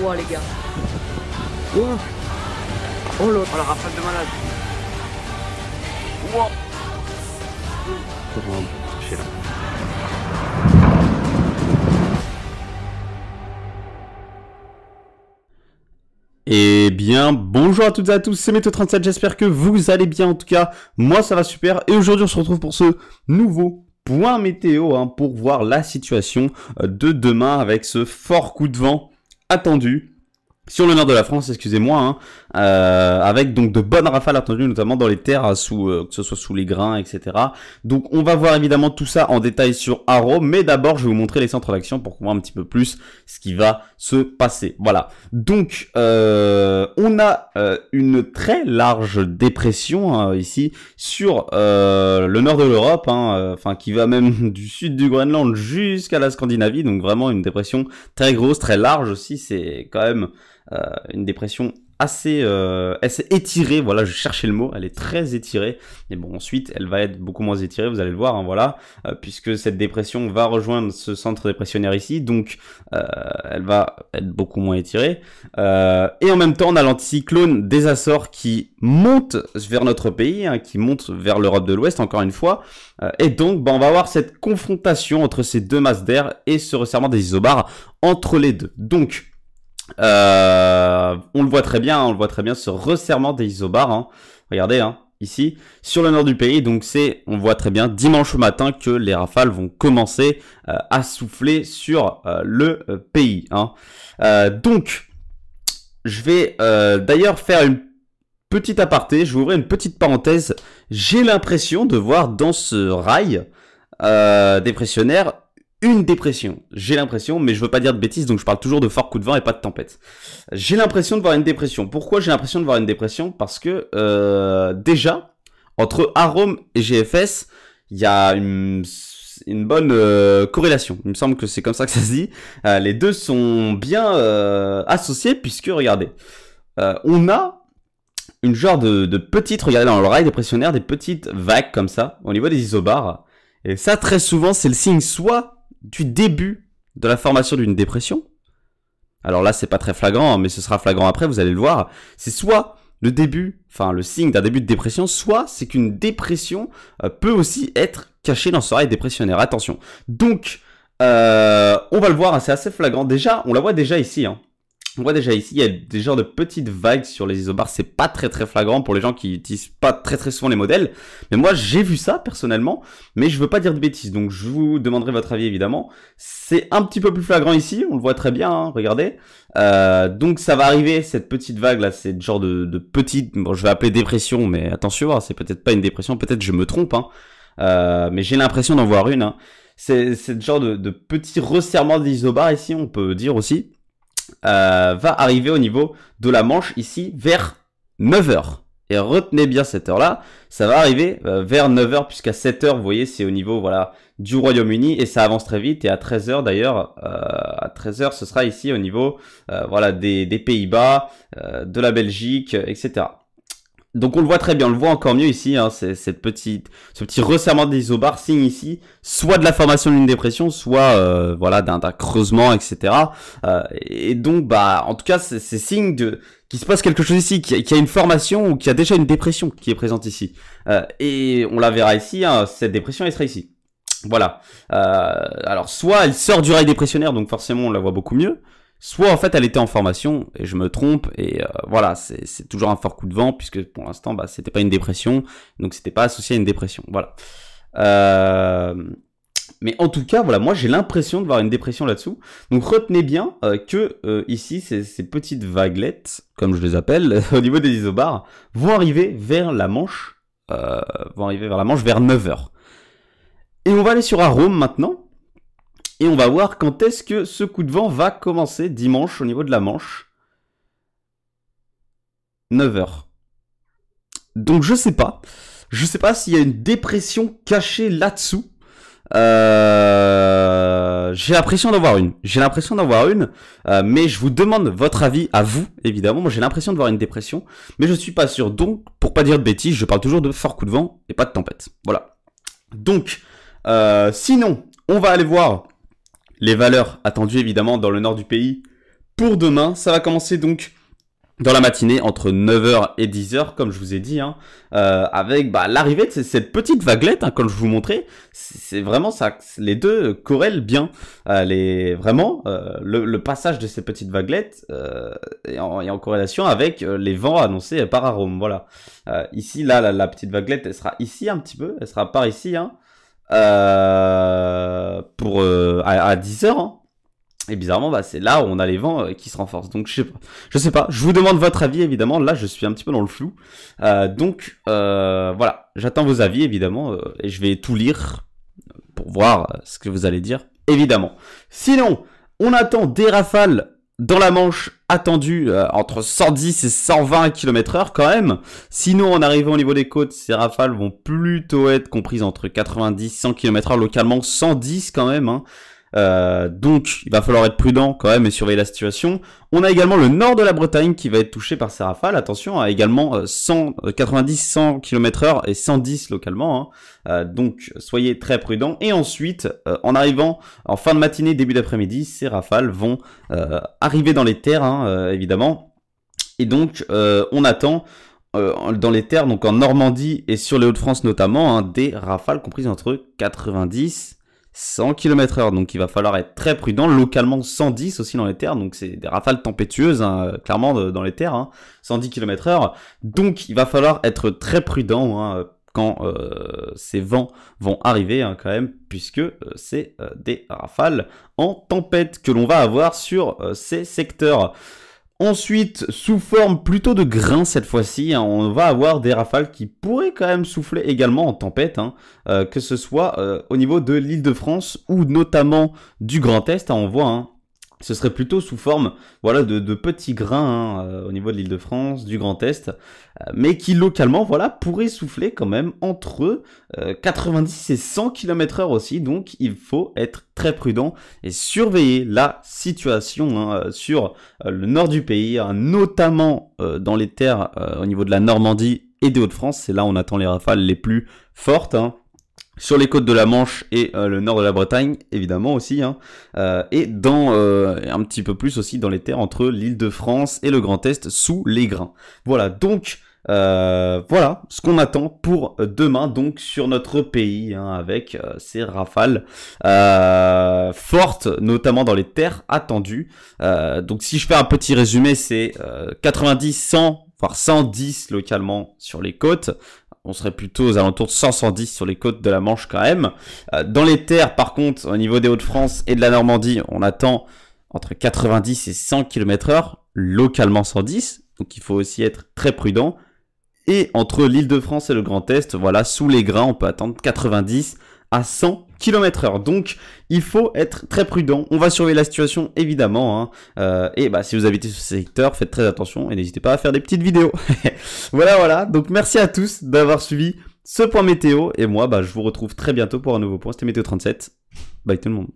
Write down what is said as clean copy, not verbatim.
Ouah les gars. Ouah. Oh l'autre. Oh la rafale de malade. Ouah. Comment toucher là. Eh bien, bonjour à toutes et à tous, c'est Météo37, j'espère que vous allez bien, en tout cas, moi ça va super, et aujourd'hui on se retrouve pour ce nouveau point météo, pour voir la situation de demain avec ce fort coup de vent attendu sur le nord de la France, excusez-moi, avec donc de bonnes rafales attendues, notamment dans les terres, que ce soit sous les grains, etc. Donc on va voir évidemment tout ça en détail sur Arome, mais d'abord je vais vous montrer les centres d'action pour voir un petit peu plus ce qui va se passer. Voilà, donc on a une très large dépression ici sur le nord de l'Europe, enfin qui va même du sud du Groenland jusqu'à la Scandinavie, donc vraiment une dépression très grosse, très large aussi, c'est quand même une dépression assez étirée, voilà, je cherchais le mot, elle est très étirée, mais bon, ensuite, elle va être beaucoup moins étirée, vous allez le voir, voilà, puisque cette dépression va rejoindre ce centre dépressionnaire ici, donc elle va être beaucoup moins étirée, et en même temps, on a l'anticyclone des Açores qui monte vers notre pays, qui monte vers l'Europe de l'Ouest, encore une fois, et donc, on va avoir cette confrontation entre ces deux masses d'air et ce resserrement des isobars entre les deux. Donc, on le voit très bien, ce resserrement des isobars, regardez, ici, sur le nord du pays, donc on voit très bien, dimanche matin, que les rafales vont commencer à souffler sur le pays, donc, je vais d'ailleurs faire une petite aparté, je vais ouvrir une petite parenthèse, j'ai l'impression de voir dans ce rail dépressionnaire une dépression, j'ai l'impression, mais je veux pas dire de bêtises, donc je parle toujours de fort coup de vent et pas de tempête. J'ai l'impression de voir une dépression. Pourquoi j'ai l'impression de voir une dépression? Parce que déjà, entre Arome et GFS, il y a une bonne corrélation. Il me semble que c'est comme ça que ça se dit. Les deux sont bien associés, puisque, regardez, on a une genre de petite, regardez dans le rail dépressionnaire, des petites vagues comme ça, au niveau des isobars. Et ça, très souvent, c'est le signe soit du début de la formation d'une dépression. Alors là, c'est pas très flagrant, mais ce sera flagrant après, vous allez le voir. C'est soit le début, enfin le signe d'un début de dépression, soit c'est qu'une dépression peut aussi être cachée dans ce rail dépressionnaire. Attention. Donc, on va le voir, c'est assez flagrant. Déjà, on la voit déjà ici, On voit déjà ici, il y a des genres de petites vagues sur les isobars. C'est pas très flagrant pour les gens qui utilisent pas très souvent les modèles. Mais moi, j'ai vu ça personnellement, mais je veux pas dire de bêtises. Donc, je vous demanderai votre avis évidemment. C'est un petit peu plus flagrant ici, on le voit très bien, regardez. Donc, ça va arriver, cette petite vague là, c'est le genre de petite, bon, je vais appeler dépression, mais attention, c'est peut-être pas une dépression, peut-être je me trompe, mais j'ai l'impression d'en voir une. C'est le genre de petit resserrement des isobars ici, on peut dire aussi. Va arriver au niveau de la Manche ici vers 9h. Et retenez bien cette heure-là, ça va arriver vers 9h, puisqu'à 7h, vous voyez, c'est au niveau voilà du Royaume-Uni, et ça avance très vite, et à 13h d'ailleurs, à 13h, ce sera ici au niveau voilà des Pays-Bas, de la Belgique, etc. Donc on le voit très bien, on le voit encore mieux ici, c'est ce petit resserrement des isobars signe ici, soit de la formation d'une dépression, soit voilà d'un creusement, etc. Et donc en tout cas c'est signe qu'il se passe quelque chose ici, qu'il y a une formation ou qu'il y a déjà une dépression qui est présente ici. Et on la verra ici, cette dépression elle sera ici. Voilà. Alors soit elle sort du rail dépressionnaire, donc forcément on la voit beaucoup mieux. Soit en fait elle était en formation et je me trompe et voilà c'est toujours un fort coup de vent puisque pour l'instant c'était pas une dépression donc c'était pas associé à une dépression, voilà. Mais en tout cas voilà, moi j'ai l'impression de voir une dépression là-dessous, donc retenez bien que ici ces petites vaguelettes comme je les appelle au niveau des isobars vont arriver vers la Manche, vers 9h. Et on va aller sur Arome maintenant. Et on va voir quand est-ce que ce coup de vent va commencer dimanche au niveau de la Manche. 9h. Donc je sais pas. Je sais pas s'il y a une dépression cachée là-dessous. J'ai l'impression d'avoir une. Mais je vous demande votre avis à vous, évidemment. Moi j'ai l'impression de voir une dépression. Mais je suis pas sûr. Donc, pour pas dire de bêtises, je parle toujours de fort coup de vent et pas de tempête. Voilà. Donc, sinon, on va aller voir les valeurs attendues évidemment dans le nord du pays pour demain. Ça va commencer donc dans la matinée entre 9h et 10h, comme je vous ai dit, hein, avec l'arrivée de cette petite vaguelette, hein, comme je vous montrais. C'est vraiment ça, les deux corrèlent bien. Le passage de ces petites vaguelettes est en corrélation avec les vents annoncés par Arome. Voilà. Ici, là, la petite vaguelette, elle sera ici un petit peu, elle sera par ici, hein, à 10h. Hein. Et bizarrement, c'est là où on a les vents qui se renforcent. Donc, je sais pas. Je vous demande votre avis, évidemment. Là, je suis un petit peu dans le flou. Voilà. J'attends vos avis, évidemment. Et je vais tout lire pour voir ce que vous allez dire, évidemment. Sinon, on attend des rafales dans la Manche attendues entre 110 et 120 km/h quand même. Sinon, en arrivant au niveau des côtes, ces rafales vont plutôt être comprises entre 90 et 100 km/h, localement 110 quand même, hein. Donc il va falloir être prudent quand même et surveiller la situation. On a également le nord de la Bretagne qui va être touché par ces rafales. Attention, à également 90-100 km/h et 110 localement, hein. Donc soyez très prudents. Et ensuite, en arrivant en fin de matinée, début d'après-midi, ces rafales vont arriver dans les terres, hein, évidemment. Et donc on attend dans les terres, donc en Normandie et sur les Hauts-de-France notamment, hein, des rafales comprises entre 90 100 km/h, donc il va falloir être très prudent, localement 110 aussi dans les terres, donc c'est des rafales tempétueuses, hein, clairement dans les terres, hein, 110 km/h, donc il va falloir être très prudent, hein, quand ces vents vont arriver, hein, quand même, puisque c'est des rafales en tempête que l'on va avoir sur ces secteurs. Ensuite, sous forme plutôt de grains cette fois-ci, hein, on va avoir des rafales qui pourraient quand même souffler également en tempête, hein, que ce soit au niveau de l'Île-de-France ou notamment du Grand Est, hein, on voit, hein, ce serait plutôt sous forme, voilà, de petits grains, hein, au niveau de l'Île-de-France, du Grand Est, mais qui localement, voilà, pourraient souffler quand même entre 90 et 100 km/h aussi, donc il faut être très prudent et surveiller la situation, hein, sur le nord du pays, hein, notamment dans les terres au niveau de la Normandie et des Hauts-de-France, c'est là où on attend les rafales les plus fortes, hein. Sur les côtes de la Manche et le nord de la Bretagne, évidemment aussi, hein, et dans un petit peu plus aussi dans les terres entre l'Île-de-France et le Grand Est sous les grains. Voilà, donc voilà ce qu'on attend pour demain, donc sur notre pays, hein, avec ces rafales fortes, notamment dans les terres attendues. Donc si je fais un petit résumé, c'est 90, 100, voire 110 localement sur les côtes. On serait plutôt aux alentours de 100-110 sur les côtes de la Manche quand même. Dans les terres, par contre, au niveau des Hauts-de-France et de la Normandie, on attend entre 90 et 100 km/h, localement 110. Donc il faut aussi être très prudent. Et entre l'Île-de-France et le Grand Est, voilà, sous les grains, on peut attendre 90 à 100 km/h. Donc il faut être très prudent. On va surveiller la situation évidemment, hein. Et si vous habitez ce secteur, faites très attention et n'hésitez pas à faire des petites vidéos. Voilà. Donc merci à tous d'avoir suivi ce point météo. Et moi, je vous retrouve très bientôt pour un nouveau point. C'était Météo 37. Bye tout le monde.